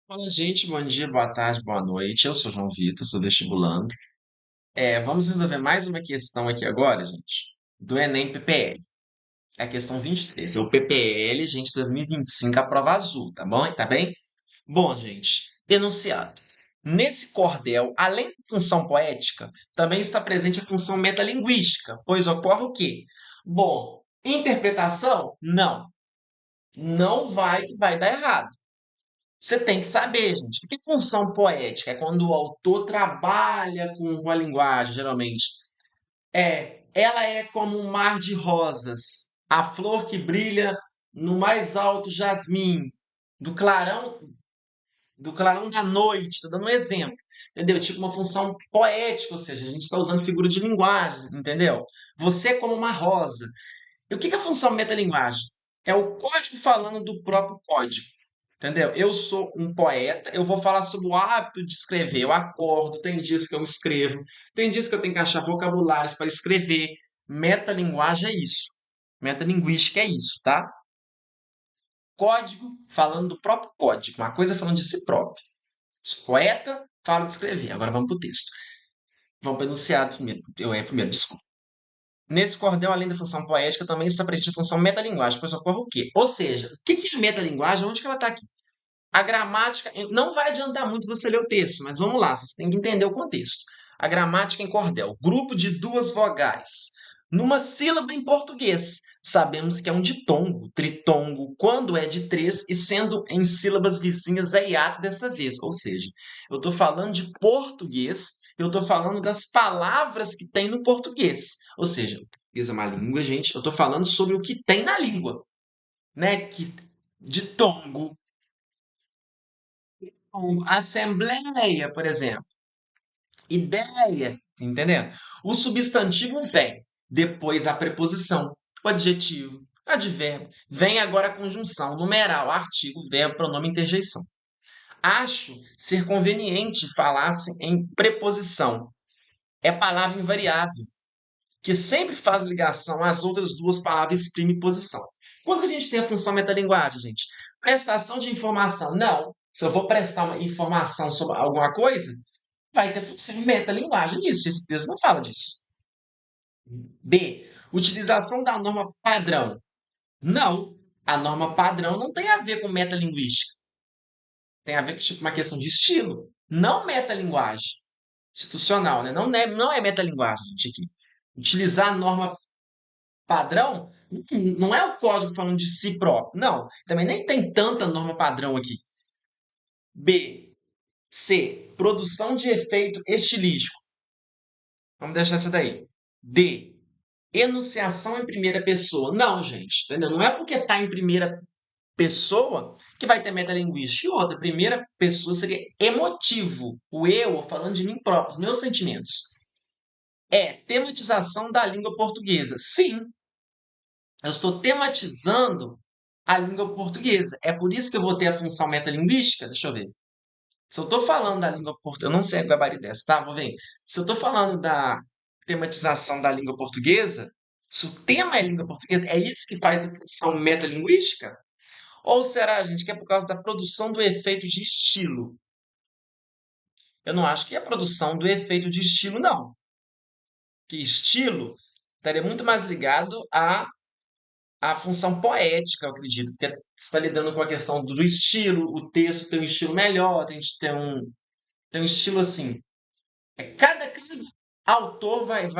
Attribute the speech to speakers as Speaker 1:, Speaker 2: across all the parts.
Speaker 1: Fala, gente, bom dia, boa tarde, boa noite. Eu sou João Vitor, sou vestibulando. Vamos resolver mais uma questão aqui agora, gente, do Enem PPL. É a questão 23. É o PPL, gente, 2025, a prova azul, tá bom? Tá bem? Bom, gente, enunciado. Nesse cordel, além da função poética, também está presente a função metalinguística, pois ocorre o quê? Bom, interpretação? Não. Não vai dar errado. Você tem que saber, gente. O que é função poética? É quando o autor trabalha com a linguagem, geralmente. Ela é como um mar de rosas, a flor que brilha no mais alto jasmim, do clarão, do clarão da noite. Estou dando um exemplo, entendeu? Tipo uma função poética, ou seja, a gente está usando figura de linguagem, entendeu? Você é como uma rosa. E o que é a função metalinguagem? É o código falando do próprio código. Entendeu? Eu sou um poeta, eu vou falar sobre o hábito de escrever. Eu acordo, tem dias que eu escrevo, tem dias que eu tenho que achar vocabulários para escrever. Metalinguagem é isso. Metalinguística é isso, tá? Código falando do próprio código, uma coisa falando de si próprio. Poeta fala de escrever. Agora vamos para o texto. Vamos para o enunciado primeiro. Primeiro, desculpa. Nesse cordel, além da função poética, também está presente a função metalinguagem, pois ocorre o quê? Ou seja, o que é metalinguagem? Onde que ela está aqui? A gramática, não vai adiantar muito você ler o texto, mas vamos lá, vocês têm que entender o contexto. A gramática em cordel, grupo de duas vogais. Numa sílaba em português, sabemos que é um ditongo, tritongo, quando é de três e sendo em sílabas vizinhas é hiato dessa vez. Ou seja, eu estou falando de português, eu estou falando das palavras que tem no português. Ou seja, o português é uma língua, gente, eu estou falando sobre o que tem na língua, né? Que, ditongo, assembleia, por exemplo. Ideia, entendendo? O substantivo vem, depois a preposição, o adjetivo, advérbio, vem agora a conjunção, numeral, artigo, verbo, pronome, interjeição. Acho ser conveniente falar-se em preposição. É palavra invariável, que sempre faz ligação às outras duas palavras exprime e posição. Quando que a gente tem a função metalinguagem, gente? Prestação de informação. Não. Se eu vou prestar uma informação sobre alguma coisa, vai ter função metalinguagem nisso. Esse texto não fala disso. B. Utilização da norma padrão. Não. A norma padrão não tem a ver com metalinguística. Tem a ver com tipo, uma questão de estilo. Não metalinguagem. Institucional, né? Não é metalinguagem, gente, aqui. Utilizar a norma padrão não é o código falando de si próprio. Não. Também nem tem tanta norma padrão aqui. B. C. Produção de efeito estilístico. Vamos deixar essa daí. D. Enunciação em primeira pessoa. Não, gente. Entendeu? Não é porque está em primeira pessoa que vai ter metalinguística. E outra, primeira pessoa seria emotivo. O eu falando de mim próprio, os meus sentimentos. Tematização da língua portuguesa. Sim, eu estou tematizando a língua portuguesa. É por isso que eu vou ter a função metalinguística. Deixa eu ver. Se eu estou falando da língua portuguesa, eu não sei a gabarito dessa, tá? Vou ver. Se eu estou falando da tematização da língua portuguesa, se o tema é língua portuguesa, é isso que faz a função metalinguística? Ou será, gente, que é por causa da produção do efeito de estilo? Eu não acho que é a produção do efeito de estilo, não. Que estilo estaria muito mais ligado à função poética, eu acredito, porque você está lidando com a questão do estilo, o texto tem um estilo melhor, tem um estilo assim. Cada autor vai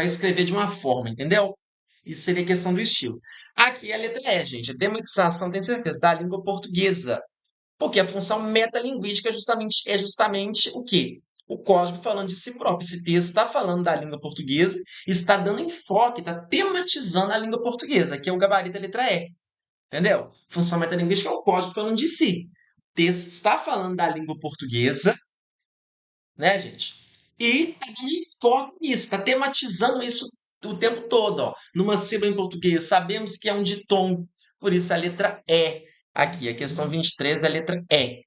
Speaker 1: escrever de uma forma, entendeu? Isso seria questão do estilo. Aqui é a letra E, gente. A demonização, tem certeza, da língua portuguesa. Porque a função metalinguística é justamente o quê? O código falando de si próprio. Esse texto está falando da língua portuguesa, está dando enfoque, está tematizando a língua portuguesa, que é o gabarito da letra E. Entendeu? Função metalinguística é o código falando de si. O texto está falando da língua portuguesa, né, gente? E tá dando enfoque nisso, tá tematizando isso o tempo todo, ó. Numa sílaba em português, sabemos que é um ditongo, por isso a letra E aqui. A questão 23 é a letra E.